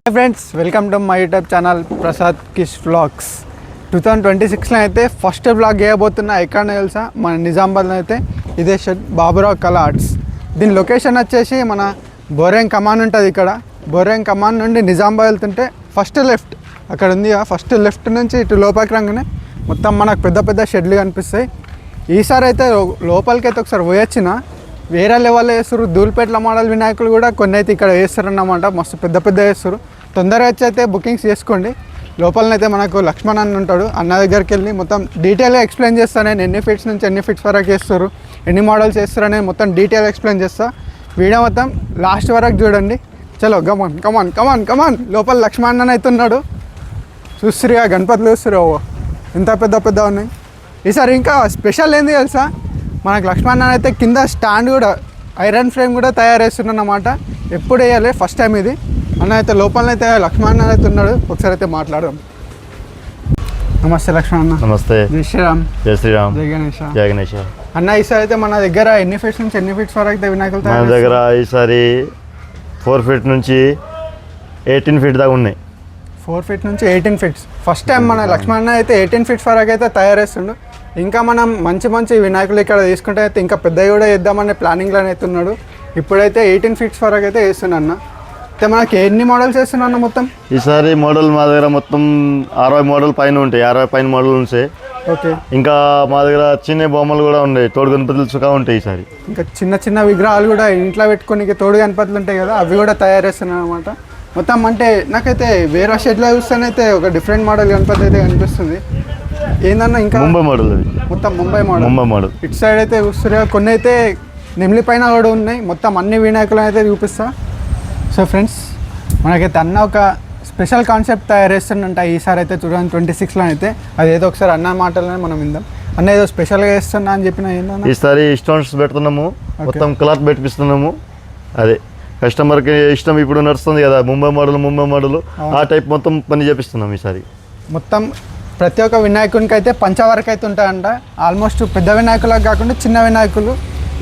Hi friends, welcome to my YouTube channel Prasad Kish vlogs. 2026లో అయితే first vlog చేయబోతున్నా. ఎక్కడ తెలుసా, మన నిజామాబాద్లో అయితే ఇదే షెడ్ బాబురావు కళా ఆర్ట్స్. దీని లొకేషన్ వచ్చేసి మన బోరెంగ్ కమాన్ ఉంటుంది. ఇక్కడ బోరెంగ్ కమాన్ నుండి నిజామాబాద్ వెళ్తుంటే ఫస్ట్ లెఫ్ట్ అక్కడ ఉంది. ఫస్ట్ లెఫ్ట్ నుంచి ఇటు లోపలికి రాగానే మొత్తం మనకు పెద్ద పెద్ద షెడ్లు కనిపిస్తాయి. ఈసారి అయితే లోపలికి అయితే ఒకసారి పోయొచ్చిన వేరే లెవెల్లో వేస్తారు. ధూళిపేటల మోడల్ వినాయకులు కూడా కొన్ని అయితే ఇక్కడ వేస్తారు అన్నమాట. మస్తు పెద్ద పెద్ద వేస్తారు. తొందరగా వచ్చి అయితే బుకింగ్స్ చేసుకోండి. లోపలనైతే మనకు లక్ష్మణ్ అన్న ఉంటాడు. అన్న దగ్గరికి వెళ్ళి మొత్తం డీటెయిల్గా ఎక్స్ప్లెయిన్ చేస్తాను. నేను ఎన్ని ఫీట్స్ నుంచి ఎన్ని ఫీట్స్ వరకు వేస్తారు, ఎన్ని మోడల్స్ వేస్తారు అనేది మొత్తం డీటెయిల్ ఎక్స్ప్లెయిన్ చేస్తాను. వీడియో మొత్తం లాస్ట్ వరకు చూడండి. చలో కమాన్ కమాన్ కమాన్ కమాన్. లోపల లక్ష్మణ్ అన్న అయితే ఉన్నాడు. చూస్తురుగా గణపతులు చూస్తురు ఎంత పెద్ద పెద్ద ఉన్నాయి. ఈసారి ఇంకా స్పెషల్ ఏంది తెలుసా, మనకు లక్ష్మణ్ అన్న అయితే కింద స్టాండ్ కూడా ఐరన్ ఫ్రేమ్ కూడా తయారు చేస్తున్నమాట. ఎప్పుడు వేయాలి, ఫస్ట్ టైం ఇది. అన్న అయితే లోపలనైతే లక్ష్మణ్ అన్న అయితే ఉన్నాడు. ఒకసారి అయితే మాట్లాడదాం. నమస్తే లక్ష్మణ్ అన్న. నమస్తే. జై శ్రీరామ్. జై శ్రీరామ్. జై గణేష్. జై గణేష్. అన్న ఈసారి అయితే మన దగ్గర ఎన్ని ఫీట్స్ నుంచి ఎన్ని ఫీట్స్ వరకు అయితే వినాయకులు మన దగ్గర ఈసారి 4 ఫీట్ నుంచి 18 ఫీట్ దాకా ఉన్నాయి. 4 ఫీట్ నుంచి 18 ఫీట్స్. ఫస్ట్ టైం మన లక్ష్మణ్ అన్న అయితే 18 ఫీట్స్ వరకు అయితే తయారు చేస్తుండు. ఇంకా మనం మంచి మంచి వినాయకులు ఇక్కడ తీసుకుంటే అయితే ఇంకా పెద్దవి కూడా వేద్దామనే ప్లానింగ్లో అయితే ఉన్నాడు. ఇప్పుడైతే 18 ఫీట్స్ వరకు అయితే వేస్తున్నా అన్న. అయితే మనకి ఎన్ని మోడల్స్ వేస్తున్నా అన్న మొత్తం? ఈసారి మోడల్ మా దగ్గర మొత్తం 60 మోడల్ పైన ఉంటాయి. 60 పైన మోడల్ ఉంటాయి. ఓకే. ఇంకా మా దగ్గర చిన్న బొమ్మలు కూడా ఉన్నాయి. తోడు గణపతులు చుక్క ఉంటాయి. ఈసారి ఇంకా చిన్న చిన్న విగ్రహాలు కూడా ఇంట్లో పెట్టుకోనికి తోడు గణపతులు ఉంటాయి కదా, అవి కూడా తయారు చేస్తున్నాను అనమాట. మొత్తం అంటే నాకైతే వేరే షెడ్లో చూస్తేనైతే ఒక డిఫరెంట్ మోడల్ గణపతి అయితే కనిపిస్తుంది. ఏందన్నా ఇంకా ముంబై మోడల్, మొత్తం ముంబై మోడల్. ఇటు సైడ్ అయితే చూస్తున్నా కొన్ని అయితే నెమిలి పైన కూడా ఉన్నాయి. మొత్తం అన్ని వినాయకులను అయితే చూపిస్తా. సో ఫ్రెండ్స్, మనకైతే అన్న ఒక స్పెషల్ కాన్సెప్ట్ తయారు చేస్తుందంట ఈసారి అయితే 2026లో అయితే. అదేదో ఒకసారి అన్న మాటలనే మనం విందాం. అన్న ఏదో స్పెషల్గా వేస్తున్నా అని చెప్పిన ఏంటన్నా, ఈసారి స్టోన్స్ పెడుతున్నాము, మొత్తం క్లాత్ పెట్టిస్తున్నాము. అదే కస్టమర్కి ఇష్టం. ఇప్పుడు నడుస్తుంది కదా ముంబై మోడల్, ఆ టైప్ మొత్తం పని చేపిస్తున్నాం ఈసారి. మొత్తం ప్రతి ఒక్క వినాయకునికి అయితే పంచవరకు అయితే ఉంటాయంట. ఆల్మోస్ట్ పెద్ద వినాయకులకు కాకుండా చిన్న వినాయకులు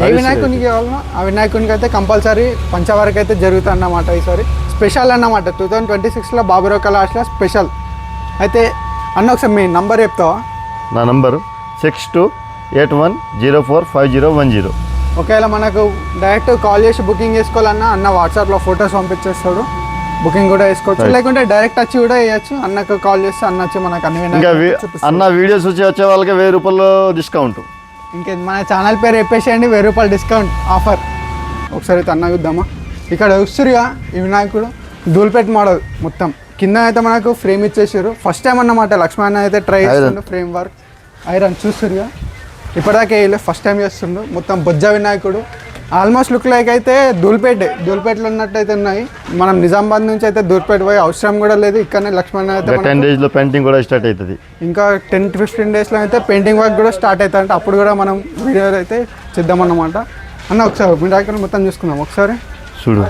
ఏ వినాయకునికి కావాలన్నా ఆ వినాయకునికి అయితే కంపల్సరీ పంచవరకు అయితే జరుగుతుంది అన్నమాట. ఈసారి స్పెషల్ అన్నమాట. 2026లో బాబురావు కళా ఆర్ట్స్లో స్పెషల్. అయితే అన్న ఒకసారి మీ నంబర్ చెప్తావా? నా నంబరు 6281045010. ఒకవేళ మనకు డైరెక్ట్ కాల్ చేసి బుకింగ్ చేసుకోవాలన్నా అన్న వాట్సాప్లో ఫొటోస్ పంపించేస్తాడు. బుకింగ్ కూడా వేసుకోవచ్చు, లేకుంటే డైరెక్ట్ వచ్చి కూడా వేయచ్చు. అన్నకు కాల్ చేస్తే అన్న వచ్చి మనకు అన్ని అన్న వీడియోస్ వచ్చే వాళ్ళకి 1000 రూపాయలు డిస్కౌంట్. ఇంకా మన ఛానల్ పేరు చెప్పేసేయండి, 1000 రూపాయలు డిస్కౌంట్ ఆఫర్. ఒకసారి అయితే అన్న చూద్దామా. ఇక్కడ చూస్తురుగా ఈ వినాయకుడు ధూళిపేట మోడల్. మొత్తం కింద అయితే మనకు ఫ్రేమ్ ఇచ్చేసారు. ఫస్ట్ టైం అన్నమాట లక్ష్మణ్ అయితే ట్రై చేస్తుండు. ఫ్రేమ్ వర్క్ ఐరన్ చూస్తురుగా, ఇప్పటిదాకా వేయలేదు, ఫస్ట్ టైం చేస్తుండు. మొత్తం బొజ్జ వినాయకుడు. ఆల్మోస్ట్ లుక్ లైక్ అయితే ధూళిపేటలో ఉన్నట్టయితే ఉన్నాయి. మనం నిజామాబాద్ నుంచి అయితే ధూళిపేట పోయే అవసరం కూడా లేదు. ఇక్కడనే లక్ష్మణ్ అయితే 10 డేస్లో పెయింటింగ్ కూడా స్టార్ట్ అవుతుంది. ఇంకా 10-15 డేస్లో అయితే పెయింటింగ్ వర్క్ కూడా స్టార్ట్ అవుతుంది. అప్పుడు కూడా మనం వీడియో అయితే చేద్దామన్నమాట. అన్న ఒకసారి వినాయకుడు మొత్తం చూసుకుందాం ఒకసారి. చూడు,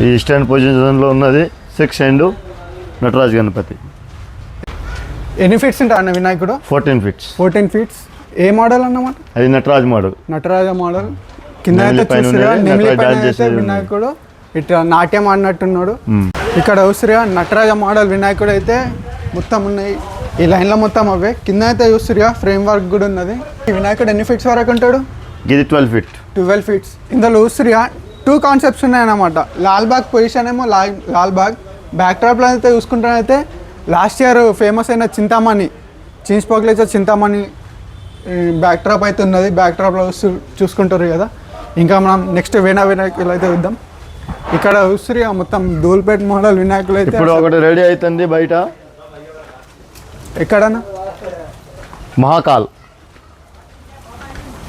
ఈ స్టాండ్ పొజిషన్లో ఉన్నది 6 అండ్ నటరాజ్ గణపతి. ఎన్ని ఫీట్స్ ఉంటాయి అన్న వినాయకుడు? 14 ఫీట్స్. 14 ఫీట్స్. ఏ మోడల్ అన్నమాట? అది నటరాజ్ మోడల్. కింద అయితే చూసిరా వినాయకుడు ఇట్లా నాట్యం ఆడినట్టున్నాడు. ఇక్కడ చూసిరా నటరాజ మోడల్ వినాయకుడు అయితే మొత్తం ఉన్నాయి. ఈ లైన్లో మొత్తం అవే. కింద అయితే చూసిరా ఫ్రేమ్ వర్క్ కూడా ఉన్నది. ఈ వినాయకుడు ఎన్ని ఫీట్స్ వరకు ఉంటాడు? ఇది 12 ఫీట్స్. ఇందులో చూసిరా 2 కాన్సెప్ట్స్ ఉన్నాయన్నమాట. లాల్బాగ్ పొజిషన్ ఏమో లాల్బాగ్. బ్యాక్ డ్రాప్లో అయితే చూసుకుంటానైతే లాస్ట్ ఇయర్ ఫేమస్ అయిన చింతామణి, చీన్స్ పోక్లేచర్ చింతామణి బ్యాక్ డ్రాప్ అయితే ఉన్నది. బ్యాక్ డ్రాప్లో చూసుకుంటారు కదా. ఇంకా మనం నెక్స్ట్ వినాయకులు అయితే చూద్దాం. ఇక్కడ చూస్తున్నా మొత్తం ధూళిపేట మోడల్ వినాయకులు అయితే ఇప్పుడు ఒకటి రెడీ అవుతుంది బయట. ఎక్కడన్నా?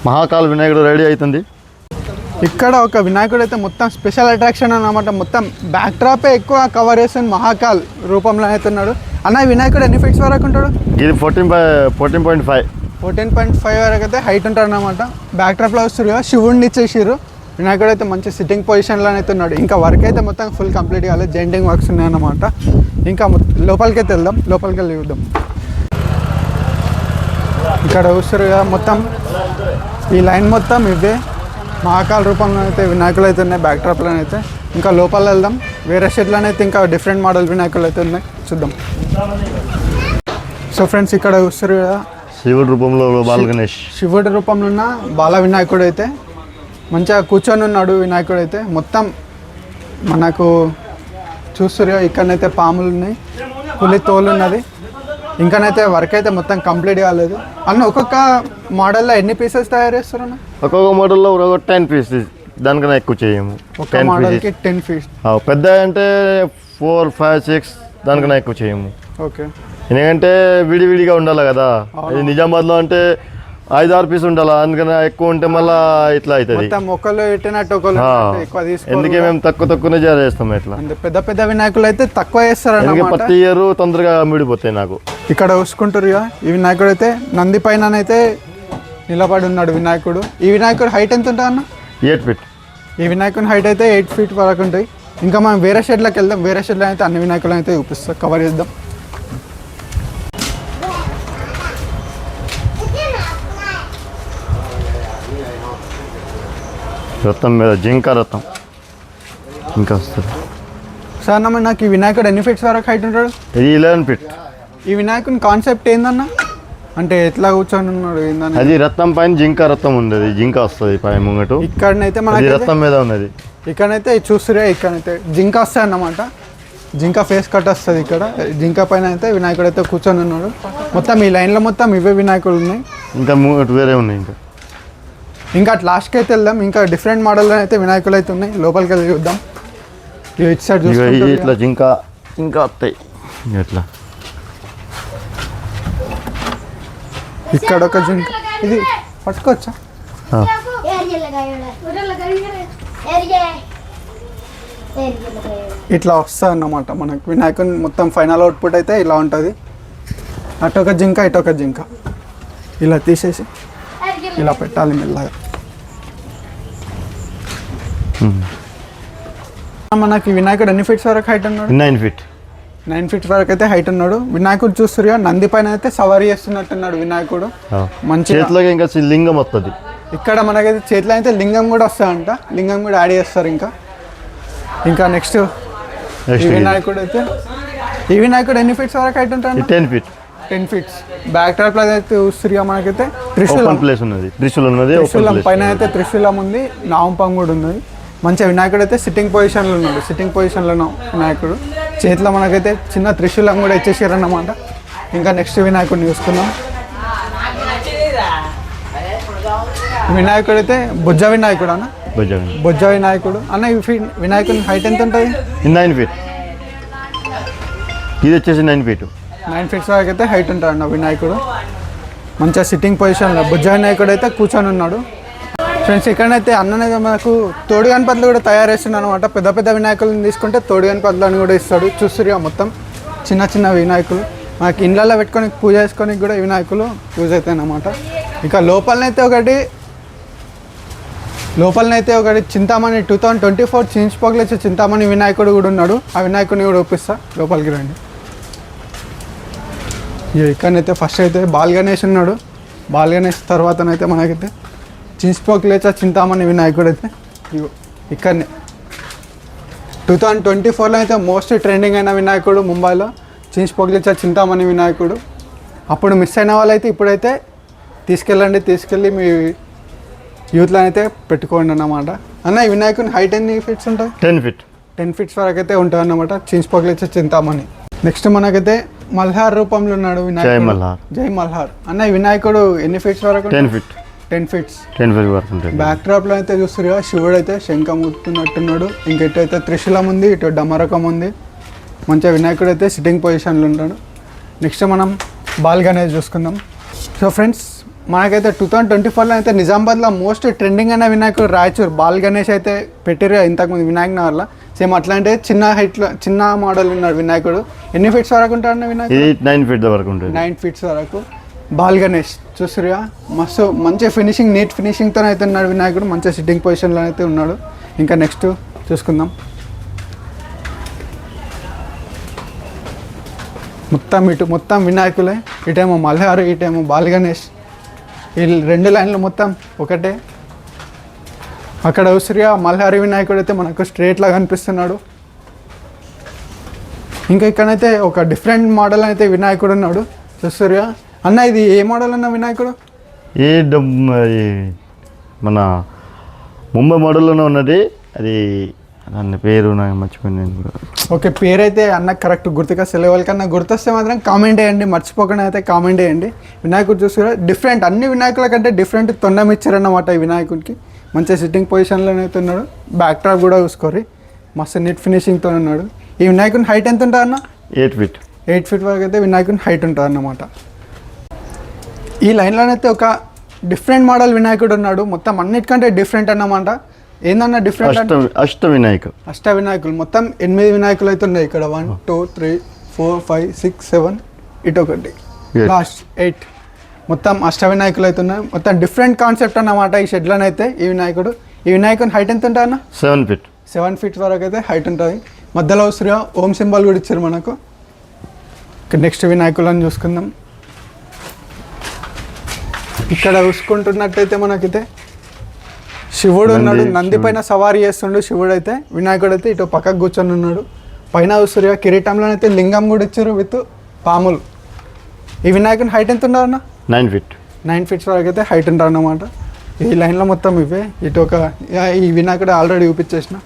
మహాకాల్ వినాయకుడు రెడీ అవుతుంది. ఇక్కడ ఒక వినాయకుడు అయితే మొత్తం స్పెషల్ అట్రాక్షన్ అన్నమాట. మొత్తం బ్యాక్ డ్రాపే ఎక్కువ కవర్ చేస్తుంది. మహాకాల్ రూపంలో అయితే ఉన్నాడు. అన్న వినాయకుడు ఎన్ని ఫీట్స్ వరకు ఉంటాడు? ఇది 14.5 వరకు అయితే హైట్ ఉంటాడు అన్నమాట. బ్యాక్ డ్రాప్లో వస్తారు కదా, శివుడిని ఇచ్చేసారు. వినాయకుడు అయితే మంచి సిట్టింగ్ పొజిషన్లో అయితే ఉన్నాడు. ఇంకా వర్క్ అయితే మొత్తం ఫుల్ కంప్లీట్ కాలేదు, జెంటింగ్ వర్క్స్ ఉన్నాయన్నమాట. ఇంకా లోపలికి అయితే వెళ్దాం, లోపలికి వెళ్ళి చూద్దాం. ఇక్కడ చూస్తారు కదా మొత్తం ఈ లైన్ మొత్తం ఇవే మహాకాల రూపంలో అయితే వినాయకులు అయితే ఉన్నాయి బ్యాక్ డ్రాప్లో అయితే. ఇంకా లోపల వెళ్దాం, వేరే షెడ్లో అయితే ఇంకా డిఫరెంట్ మోడల్ వినాయకులు అయితే ఉన్నాయి, చూద్దాం. సో ఫ్రెండ్స్ ఇక్కడ చూస్తారు కదా శివుడి రూపంలో బాల గణేష్, శివుడి రూపంలో ఉన్న బాల వినాయకుడు అయితే మంచిగా కూర్చొని ఉన్నాడు. వినాయకుడు అయితే మొత్తం మనకు చూస్తారు ఇక్కడనైతే పాములు ఉన్నాయి, పులి తోలు ఉన్నది. ఇంకానైతే వర్క్ అయితే మొత్తం కంప్లీట్ కాలేదు అన్న. ఒక్కొక్క మోడల్లో ఎన్ని పీసెస్ తయారు చేస్తారు అన్న? ఒక్కొక్క మోడల్లో ఒక 10 పీసెస్, దానికన్నా ఎక్కువ చేయము. ఒక మోడల్కి 10 పీస్. పెద్ద అంటే 4, 5, 6, దానికన్నా ఎక్కువ చేయము. ఓకే, ఎందుకంటే విడివిడిగా ఉండాలి కదా. ఇది నిజామాబాద్లో అంటే 5-6 పీస్ ఉండాలి, అందుకని ఎక్కువ ఉంటే మళ్ళీ ఇట్లా అవుతుంది. ఒకళ్ళు పెట్టినట్టు ఒకళ్ళు ఎక్కువ తీసుకోవాలి. ఎందుకే మేము తక్కువనే చేస్తాం ఇట్లా. పెద్ద పెద్ద వినాయకులు అయితే తక్కువ చేస్తారు. ప్రతి ఇయర్ తొందరగా మిడిపోతాయి నాకు. ఇక్కడ చూసుకుంటారు ఇక ఈ వినాయకుడు అయితే నంది పైన అయితే నిలబడి ఉన్నాడు వినాయకుడు. ఈ వినాయకుడు హైట్ ఎంత ఉంటుంది అన్న? 8 ఫీట్. ఈ వినాయకుని హైట్ అయితే 8 ఫీట్ వరకు ఉంటాయి. ఇంకా మనం వేరే షెడ్లోకి వెళ్దాం, వేరే షెడ్లో అయితే అన్ని వినాయకులు అయితే చూపిస్తాం, కవర్ చేద్దాం. రథం మీద జింక రథం ఇంకా వస్తుంది. సార్ అన్న నాకు ఈ వినాయకుడు ఎన్ని ఫీట్స్ వరకు హైట్ ఉంటాడు? ఇది 11 ఫీట్. ఈ వినాయకుని కాన్సెప్ట్ ఏందన్న? అంటే ఎట్లా కూర్చొని ఉన్నాడు ఏందన్న? అది రథం పైన జింక రథం ఉంది, జింక వస్తుంది పై ముంగటు. ఇక్కడనైతే మన రథం మీద ఉన్నది. ఇక్కడనైతే చూస్తురే, ఇక్కడైతే జింక వస్తాయి అన్నమాట. జింక ఫేస్ కట్ వస్తుంది ఇక్కడ. జింక పైన అయితే వినాయకుడు అయితే కూర్చొని ఉన్నాడు. మొత్తం ఈ లైన్లో మొత్తం ఇవే వినాయకుడు ఉన్నాయి. ఇంకా వేరే ఉన్నాయి. ఇంకా లాస్ట్కి అయితే వెళ్దాం. ఇంకా డిఫరెంట్ మోడల్లో అయితే వినాయకులు అయితే ఉన్నాయి, లోపలికి వెళ్ళి చూద్దాం. ఇటు సైడ్ ఇట్లా జింక ఇంకా వస్తాయి. ఇట్లా ఇక్కడ ఒక జింక, ఇది పట్టుకోవచ్చా? ఇట్లా వస్తుంది అన్నమాట మనకు వినాయకుని మొత్తం ఫైనల్ అవుట్పుట్ అయితే ఇలా ఉంటుంది. అటొక జింక ఇటొక జింక ఇలా తీసేసి ఇలా పెట్టాలి మెల్లగా. మనకి వినాయకుడు ఎన్ని ఫీట్స్ వరకు హైట్ ఉన్నాడు? 9 ఫీట్. 9 ఫీట్స్ వరకు అయితే హైట్ ఉన్నాడు. వినాయకుడు చూస్తున్నా నంది పైన అయితే సవారీ చేస్తున్నట్టున్నాడు వినాయకుడు. మంచి ఇంకా లింగం వస్తుంది ఇక్కడ మనకైతే. చేతిలో అయితే లింగం కూడా వస్తుందంట, లింగం కూడా యాడ్ చేస్తారు. ఇంకా నెక్స్ట్ ఈ వినాయకుడు అయితే, ఈ వినాయకుడు ఎన్ని ఫీట్స్ వరకు హైట్ ఉంటాడు? 10 ఫీట్. 10 ఫీట్స్. బ్యాక్ డ్రాప్ లో అయితే చూస్తున్నా మనకైతే త్రిశూలం ప్లేస్ ఉన్నది. త్రిశూలం పైన అయితే త్రిశూలం ఉంది, నామపం కూడా ఉన్నది. మంచిగా వినాయకుడు అయితే సిట్టింగ్ పొజిషన్లో ఉన్నాడు. సిట్టింగ్ పొజిషన్లో వినాయకుడు. చేతిలో మనకైతే చిన్న త్రిశూలం కూడా ఇచ్చేసారన్నమాట. ఇంకా నెక్స్ట్ వినాయకుడిని చూసుకుందాం. వినాయకుడు అయితే బొజ్జ వినాయకుడు అన్న. బొజ్జ వినాయకుడు అన్న. ఈ వినాయకుడి హైట్ ఎంత ఉంటుంది? 9 ఫీట్. ఇది వచ్చేసి 9 ఫీట్. 9 ఫీట్స్ వరకు అయితే హైట్ ఉంటాడు అన్న వినాయకుడు. మంచిగా సిట్టింగ్ పొజిషన్లో బొజ్జ వినాయకుడు అయితే కూర్చొని ఉన్నాడు. ఫ్రెండ్స్ ఇక్కడైతే అన్ననే మనకు తోడు గణపతులు కూడా తయారు చేస్తున్నాడు అనమాట. పెద్ద పెద్ద వినాయకులను తీసుకుంటే తోడు గణపతులు అని కూడా ఇస్తాడు. చూస్తున్నా మొత్తం చిన్న చిన్న వినాయకులు మనకి ఇండ్లలో పెట్టుకొని పూజ చేసుకోనికి కూడా ఈ వినాయకులు యూజ్ అవుతాయి అన్నమాట. ఇంకా లోపలనైతే ఒకటి చింతామణి 2024 చించిపోకలు వచ్చే చింతామణి వినాయకుడు కూడా ఉన్నాడు. ఆ వినాయకుడిని కూడా చూపిస్తా, లోపలికి రండి. ఇక్కడనైతే ఫస్ట్ అయితే బాల్ గణేష్ ఉన్నాడు. బాల్ గణేష్ తర్వాతనైతే మనకైతే చించిపోకలేచ చింతామణి వినాయకుడు అయితే ఇక్కడనే 2024లో అయితే మోస్ట్ ట్రెండింగ్ అయిన వినాయకుడు ముంబైలో చించిపోకలేచ చింతామణి వినాయకుడు. అప్పుడు మిస్ అయిన వాళ్ళైతే ఇప్పుడైతే తీసుకెళ్ళి మీ యూత్లో అయితే పెట్టుకోండి అన్నమాట. అన్న ఈ వినాయకుని హైట్ ఎన్ని ఫీట్స్ ఉంటుంది? 10 ఫీట్. 10 ఫీట్స్ వరకు అయితే ఉంటుంది అన్నమాట. చించిపోకలేచ చింతామణి. నెక్స్ట్ మనకైతే మల్హార్ రూపంలో ఉన్నాడు వినాయకుడు. జై మల్హార్ అన్న. ఈ వినాయకుడు ఎన్ని ఫీట్స్ వరకు? 10 ఫీట్. 10 ఫీట్స్. 10 ఫీట్ వరకు ఉంటుంది. బ్యాక్ డ్రాప్లో అయితే చూస్తారు శివుడు అయితే శంఖం ఊతున్నట్టున్నాడు. ఇంకెటు అయితే త్రిశూలం ఉంది, ఇటు డమరకం ఉంది. మంచిగా వినాయకుడు అయితే సిట్టింగ్ పొజిషన్లో ఉంటాడు. నెక్స్ట్ మనం బాల్ గణేష్ చూసుకుందాం. సో ఫ్రెండ్స్ మనకైతే 2024లో అయితే నిజామాబాద్లో మోస్ట్ ట్రెండింగ్ అయిన వినాయకుడు రాయచూర్ బాల్ గణేష్ అయితే పెట్టారు ఇంతకుముందు వినాయక్ నగర్లో. సేమ్ అట్లాంటి చిన్న హైట్లో చిన్న మోడల్ ఉన్నాడు వినాయకుడు. ఎన్ని ఫీట్స్ వరకు ఉంటాడు వినాయకుడు? 9 ఫీట్ వరకు ఉంటుంది. 9 ఫీట్స్ వరకు బాల్ గణేష్ చూస్తురుగా. మస్తు మంచి ఫినిషింగ్, నీట్ ఫినిషింగ్తో అయితే ఉన్నాడు వినాయకుడు. మంచిగా సిట్టింగ్ పొజిషన్లో అయితే ఉన్నాడు. ఇంకా నెక్స్ట్ చూసుకుందాం. మొత్తం వినాయకులే. ఇటేమో మల్హారు, ఇటేమో బాల్ గణేష్. ఈ 2 లైన్లు మొత్తం ఒకటే. అక్కడ ఉసిరిగా మల్హారి వినాయకుడు అయితే మనకు స్ట్రేట్లా కనిపిస్తున్నాడు. ఇంకా ఇక్కడైతే ఒక డిఫరెంట్ మోడల్ అయితే వినాయకుడు ఉన్నాడు చూస్తురిగా. అన్న ఇది ఏ మోడల్ అన్న వినాయకుడు? మన ముంబై మోడల్లోనే ఉన్నది అది. దాని పేరు నాకు మర్చిపోయింది. ఓకే, పేరైతే అన్న కరెక్ట్ గుర్తుగా సెలవుల కన్నా గుర్తొస్తే మాత్రం కామెంట్ చేయండి, మర్చిపోకుండా అయితే కామెంట్ చేయండి. వినాయకుడు చూస్తున్నా డిఫరెంట్, అన్ని వినాయకుల కంటే డిఫరెంట్ తొండం ఇచ్చారన్నమాట ఈ వినాయకుడికి. మంచిగా సిట్టింగ్ పొజిషన్లోనే అయితే ఉన్నాడు. బ్యాక్ డ్రాప్ కూడా చూసుకోరి, మస్తు నీట్ ఫినిషింగ్తో ఉన్నాడు. ఈ వినాయకుని హైట్ ఎంత ఉంటుంది అన్న? 8 ఫీట్. 8 ఫీట్ వరకు అయితే వినాయకుని హైట్ ఉంటుంది అన్నమాట. ఈ లైన్లోనైతే ఒక డిఫరెంట్ మోడల్ వినాయకుడు ఉన్నాడు, మొత్తం అన్నిటికంటే డిఫరెంట్ అన్నమాట. ఏందన్నా డిఫరెంట్? అష్ట వినాయకులు మొత్తం 8 వినాయకులు అయితే ఉన్నాయి ఇక్కడ. 1 2 3 4 5 6 7 ఇటు ఒకటి లాస్ట్ 8 మొత్తం అష్ట వినాయకులు అయితే ఉన్నాయి. మొత్తం డిఫరెంట్ కాన్సెప్ట్ అన్నమాట ఈ షెడ్లోనైతే. ఈ వినాయకుని హైట్ ఎంత ఉంటుంది అన్న? 7 ఫీట్. 7 ఫీట్ వరకు అయితే హైట్ ఉంటుంది. మధ్యలో వస్తుగా ఓం సింబల్ కూడా ఇచ్చారు మనకు. నెక్స్ట్ వినాయకులను చూసుకుందాం. ఇక్కడ చూసుకుంటున్నట్టయితే మనకైతే శివుడు ఉన్నాడు, నంది పైన సవారీ చేస్తుండు శివుడు అయితే. వినాయకుడు అయితే ఇటు పక్కకు కూర్చొని ఉన్నాడు. పైన చూస్తుగా కిరీటంలోనైతే లింగం కూడా ఇచ్చారు విత్ పాములు. ఈ వినాయకుని హైట్ ఎంత ఉండవు అన్న? 9 ఫీట్. 9 ఫీట్స్ వరకు అయితే హైట్ ఉంటారు అన్నమాట. ఈ లైన్లో మొత్తం ఇవే. ఇటు ఒక ఈ వినాయకుడు ఆల్రెడీ చూపించేసిన.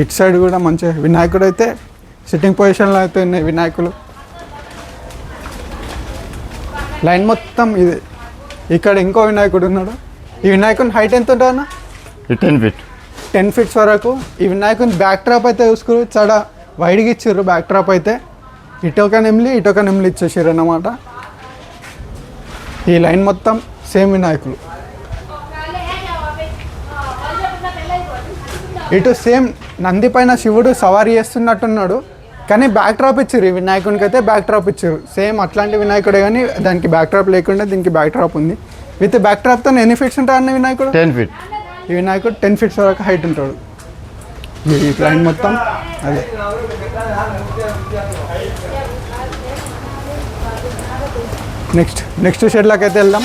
ఇటు సైడ్ కూడా మంచిగా వినాయకుడు అయితే సిట్టింగ్ పొజిషన్లో అయితే ఉన్నాయి వినాయకులు. లైన్ మొత్తం ఇది. ఇక్కడ ఇంకో వినాయకుడు ఉన్నాడు. ఈ వినాయకుని హైట్ ఎంత ఉంటుంది అన్న? 10 ఫీట్. 10 ఫీట్స్ వరకు. ఈ వినాయకుని బ్యాక్ డ్రాప్ అయితే చూసుకుని చాలా వైడ్గా ఇచ్చారు. బ్యాక్ డ్రాప్ అయితే ఇటొక నెమ్లి ఇచ్చేసారు అన్నమాట. ఈ లైన్ మొత్తం సేమ్ వినాయకులు. ఇటు సేమ్ నంది పైన శివుడు సవారీ చేస్తున్నట్టున్నాడు, కానీ బ్యాక్ డ్రాప్ ఇచ్చారు. ఈ వినాయకునికి అయితే బ్యాక్ డ్రాప్ ఇచ్చారు. సేమ్ అట్లాంటి వినాయకుడే, కానీ దానికి బ్యాక్ డ్రాప్ లేకుండా దీనికి బ్యాక్ డ్రాప్ ఉంది. విత్ బ్యాక్ డ్రాప్తో ఎన్ని ఫీట్స్ ఉంటాడు అన్న వినాయకుడు? 10 ఫీట్. ఈ వినాయకుడు 10 ఫీట్స్ వరకు హైట్ ఉంటాడు. ఈ లైన్ మొత్తం అదే. నెక్స్ట్ షెడ్లోకి అయితే వెళ్దాం.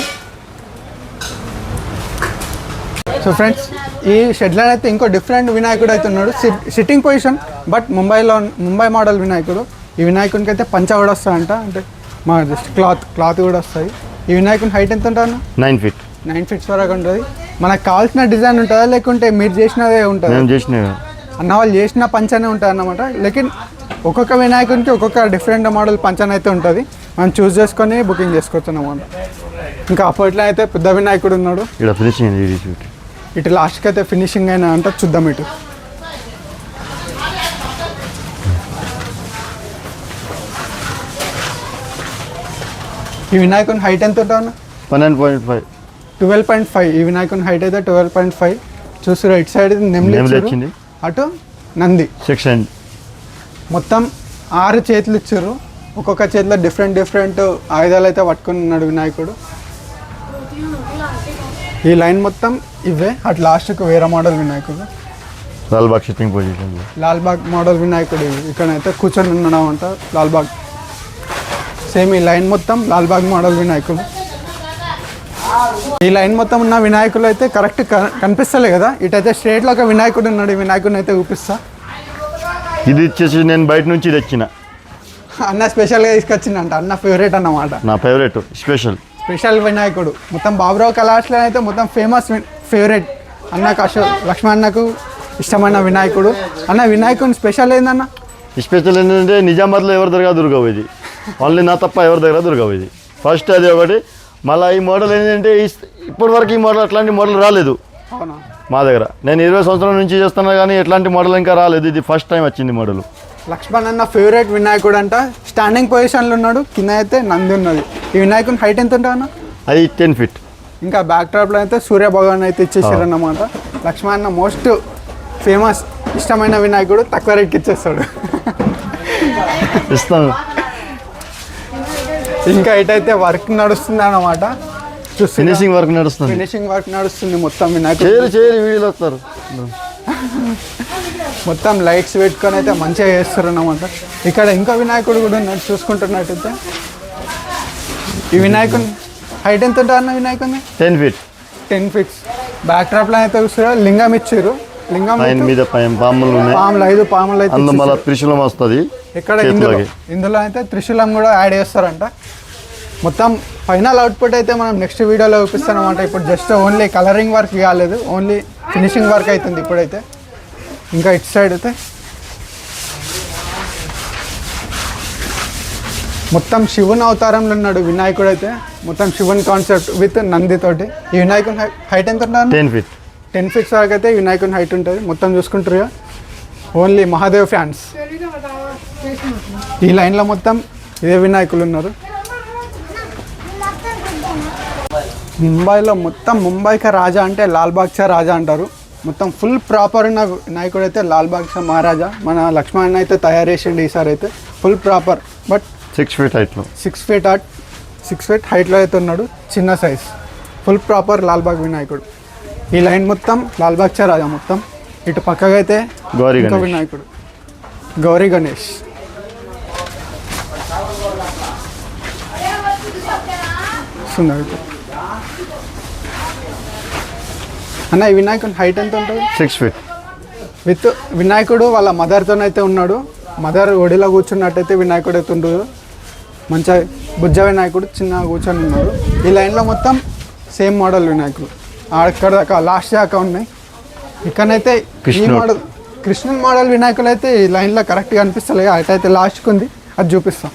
సో ఫ్రెండ్స్, ఈ షెడ్లో అయితే ఇంకో డిఫరెంట్ వినాయకుడు అయితే ఉన్నాడు. Sitting position, but Mumbai model వినాయకుడు. ఈ వినాయకునికి అయితే పంచ కూడా వస్తాయంట, అంటే మా జస్ట్ క్లాత్ కూడా వస్తాయి. ఈ వినాయకుని హైట్ ఎంత ఉంటుంది అన్న? 9 ఫీట్. 9 ఫీట్స్ వరకు ఉంటుంది. మనకు కావాల్సిన డిజైన్ ఉంటుందా, లేకుంటే మీరు చేసినదే ఉంటుంది? అన్న వాళ్ళు చేసిన పంచనే ఉంటుంది అన్నమాట. లేకిన్ ఒక్కొక్క వినాయకునికి ఒక్కొక్క డిఫరెంట్ మోడల్ పంచన అయితే ఉంటుంది. మనం చూస్ చేసుకొని బుకింగ్ చేసుకోవచ్చు అన్నమాట. ఇంకా అప్పట్లో అయితే పెద్ద వినాయకుడు ఉన్నాడు. ఇటు లాస్ట్కి అయితే ఫినిషింగ్ అయినా అంటే చూద్దాం. ఇటు ఈ వినాయకుని హైట్ ఎంత ఉంటుంది? 12.5. 12.5. ఈ వినాయకుని హైట్ అయితే 12.5. చూస్తున్నా ఇటు సైడ్ నెమ్లి వచ్చింది, అటు నంది సెక్షన్. మొత్తం 6 చేతులు ఇచ్చారు. ఒక్కొక్క చేతిలో డిఫరెంట్ ఆయుధాలు అయితే పట్టుకుని ఉన్నాడు వినాయకుడు. ఈ లైన్ మొత్తం ఇవే. అటు లాస్ట్కి వేరే మోడల్ వినాయకుడు, Lalbagh sitting position. Lalbagh model వినాయకుడు ఇక్కడైతే కూర్చొని ఉన్నాడు అంట. లాల్బాగ్ సేమ్. ఈ లైన్ మొత్తం లాల్బాగ్ మోడల్ వినాయకుడు. ఈ లైన్ మొత్తం ఉన్న వినాయకులు అయితే కరెక్ట్ కనిపిస్తలే కదా. ఇటైతే స్ట్రేట్లో ఒక వినాయకుడు ఉన్నాడు. ఈ వినాయకుడిని అయితే చూపిస్తా. ఇది వచ్చేసి నేను బయట నుంచి తెచ్చిన. అన్న స్పెషల్గా తీసుకొచ్చిందంట. అన్న ఫేవరెట్ అన్నమాట. నా ఫేవరెట్ స్పెషల్ వినాయకుడు. మొత్తం బాబురావు కళాశాల అయితే మొత్తం ఫేవరెట్ అన్నకు లక్ష్మణకు ఇష్టమైన వినాయకుడు. అన్న వినాయకుని స్పెషల్ ఏందన్న? స్పెషల్ ఏంటంటే నిజామాబాద్లో ఎవరి దగ్గర దొరకవు ఇది. ఓన్లీ నా తప్ప ఎవరి దగ్గర దొరకవు ఇది. ఫస్ట్ అది ఒకటి. మళ్ళీ ఈ మోడల్ ఏంటంటే ఇప్పటి వరకు ఈ మోడల్ అట్లాంటి మోడల్ రాలేదు మా దగ్గర. నేను 20 సంవత్సరాల నుంచి చేస్తున్నా, కానీ ఎట్లాంటి మోడల్ ఇంకా రాలేదు. ఇది ఫస్ట్ టైం వచ్చింది మోడల్. లక్ష్మణ్ అన్న ఫేవరెట్ వినాయకుడు అంట. స్టాండింగ్ పొజిషన్లో ఉన్నాడు. కింద అయితే నంది ఉన్నది. ఈ వినాయకుని హైట్ ఎంత ఉంటుంది అన్న? అది 10 ఫీట్. ఇంకా బ్యాక్ డ్రాప్లో అయితే సూర్య భగవాన్ అయితే ఇచ్చేసారు అన్నమాట. లక్ష్మణ్ అన్న మోస్ట్ ఫేమస్ ఇష్టమైన వినాయకుడు. తక్కువ రేట్కి ఇచ్చేస్తాడు. ఇస్తాను. ఇంకా ఇటైతే వర్క్ నడుస్తుంది అన్నమాట. ఫినిషింగ్ వర్క్ నడుస్తుంది మొత్తం. వినాయకుడు వీడియోలు వస్తారు. మొత్తం లైట్స్ పెట్టుకొని అయితే మంచిగా చేస్తారు అన్నమాట. ఇక్కడ ఇంకో వినాయకుడు కూడా ఉన్నాడు చూసుకుంటున్నట్టయితే. ఈ వినాయకుని హైట్ ఎంత ఉంటుంది అన్న? వినాయకుని 10 ఫీట్. 10 ఫీట్స్. బ్యాక్ డ్రాప్లో అయితే చూసారా లింగం ఇచ్చారు. లింగం పైన మీద పాములు ఉన్నాయి, పాములు 5 పాములు అయితే అందులో మళ్ళీ త్రిశూలం వస్తుంది. ఇక్కడ ఇందులో అయితే త్రిశూలం కూడా యాడ్ చేస్తారంట. మొత్తం ఫైనల్ అవుట్పుట్ అయితే మనం నెక్స్ట్ వీడియోలో చూపిస్తాం అనమాట. ఇప్పుడు జస్ట్ ఓన్లీ కలరింగ్ వర్క్ కాలేదు, ఓన్లీ ఫినిషింగ్ వర్క్ అవుతుంది ఇప్పుడైతే. ఇంకా ఇటు సైడ్ అయితే మొత్తం శివుని అవతారంలో ఉన్నాడు వినాయకుడు అయితే. మొత్తం శివుని కాన్సెప్ట్ విత్ నందితోటి. ఈ వినాయకుని హైట్ ఎంత ఉంటుంది? 10 feet. 10 feet వరకు అయితే వినాయకుని హైట్ ఉంటుంది. మొత్తం చూసుకుంటారు ఓన్లీ మహాదేవ్ ఫ్యాన్స్. ఈ లైన్లో మొత్తం ఇదే వినాయకులు ఉన్నారు. ముంబైలో మొత్తం ముంబైకి రాజా అంటే లాల్బాగ్చా రాజా అంటారు. మొత్తం ఫుల్ ప్రాపర్ ఉన్న వినాయకుడు అయితే లాల్బాగ్చా మహారాజా. మన లక్ష్మణ్ అయితే తయారు చేసిండు ఈసారి అయితే ఫుల్ ప్రాపర్. బట్ 6 feet హైట్లో, 6 feet హైట్లో అయితే ఉన్నాడు. చిన్న సైజ్ ఫుల్ ప్రాపర్ లాల్బాగ్ వినాయకుడు. ఈ లైన్ మొత్తం లాల్బాగ్చా రాజా మొత్తం. ఇటు పక్కగా అయితే గౌరీ ఇంకో గణేష్. వినాయకుడు గౌరీ గణేష్. అన్న ఈ వినాయకుని హైట్ ఎంత ఉంటుంది? 6 feet. విత్ వినాయకుడు వాళ్ళ మదర్తోనైతే ఉన్నాడు. మదర్ ఒడిలో కూర్చున్నట్టయితే వినాయకుడు అయితే ఉండదు. మంచిగా బుజ్జ వినాయకుడు చిన్నగా కూర్చొని ఉన్నాడు. ఈ లైన్లో మొత్తం సేమ్ మోడల్ వినాయకుడు అక్కడ దాకా లాస్ట్ దాకా ఉన్నాయి. ఇక్కడైతే ఈ మోడల్ కృష్ణుని మోడల్ వినాయకులు అయితే ఈ లైన్లో కరెక్ట్గా అనిపిస్తలేదు. అటైతే లాస్ట్కి ఉంది, అది చూపిస్తాం.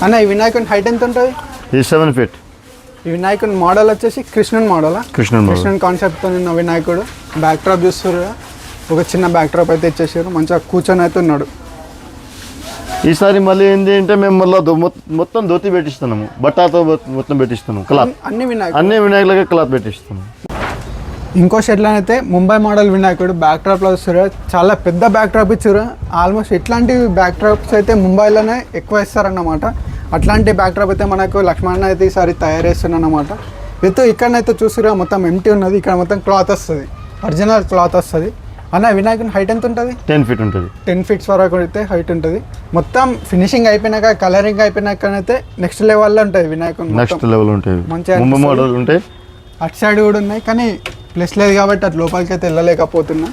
అన్న ఈ వినాయకుని హైట్ ఎంత ఉంటుంది? ఈ 7 feet. ఈ వినాయకుని మోడల్ వచ్చేసి కృష్ణుని మోడలా? కృష్ణుని కాన్సెప్ట్తో ఉన్న వినాయకుడు. బ్యాక్ డ్రాప్ చూస్తారు, ఒక చిన్న బ్యాక్ డ్రాప్ అయితే ఇచ్చేసారు. మంచిగా కూర్చొని అయితే ఉన్నాడు. ఈసారి మళ్ళీ ఏంటి అంటే మేము మళ్ళీ మొత్తం ధోతి పెట్టిస్తున్నాము, బట్టాతో మొత్తం పెట్టిస్తున్నాము. క్లాత్ అన్ని వినాయకులకే క్లాత్ పెట్టిస్తున్నాము. ఇంకో షెడ్లో అయితే ముంబై మోడల్ వినాయకుడు బ్యాక్ డ్రాప్లో వస్తారు. చాలా పెద్ద బ్యాక్ డ్రాప్ ఇచ్చారు. ఆల్మోస్ట్ ఇట్లాంటి బ్యాక్ డ్రాప్స్ అయితే ముంబైలోనే ఎక్కువ ఇస్తారన్నమాట. అట్లాంటి బ్యాక్ డ్రాప్ అయితే మనకు లక్ష్మణ్ అయితే ఈసారి తయారు చేస్తున్నారన్నమాట. విత్ ఇక్కడనైతే చూసిరా మొత్తం ఎంటీ ఉన్నది. ఇక్కడ మొత్తం క్లాత్ వస్తుంది, ఒరిజినల్ క్లాత్ వస్తుంది. అన్న వినాయకుని హైట్ ఎంత ఉంటుంది? 10 feet ఉంటుంది. 10 feet వరకు అయితే హైట్ ఉంటుంది. మొత్తం ఫినిషింగ్ అయిపోయినాక, కలరింగ్ అయిపోయినాకనైతే నెక్స్ట్ లెవెల్లో ఉంటుంది వినాయకుని. నెక్స్ట్ లెవెల్ ఉంటుంది, మంచిగా ముంబై మోడల్ ఉంటాయి. అటు సైడ్ కూడా ఉన్నాయి, కానీ ప్లేస్ లేదు కాబట్టి అటు లోపలికి అయితే వెళ్ళలేకపోతున్నా.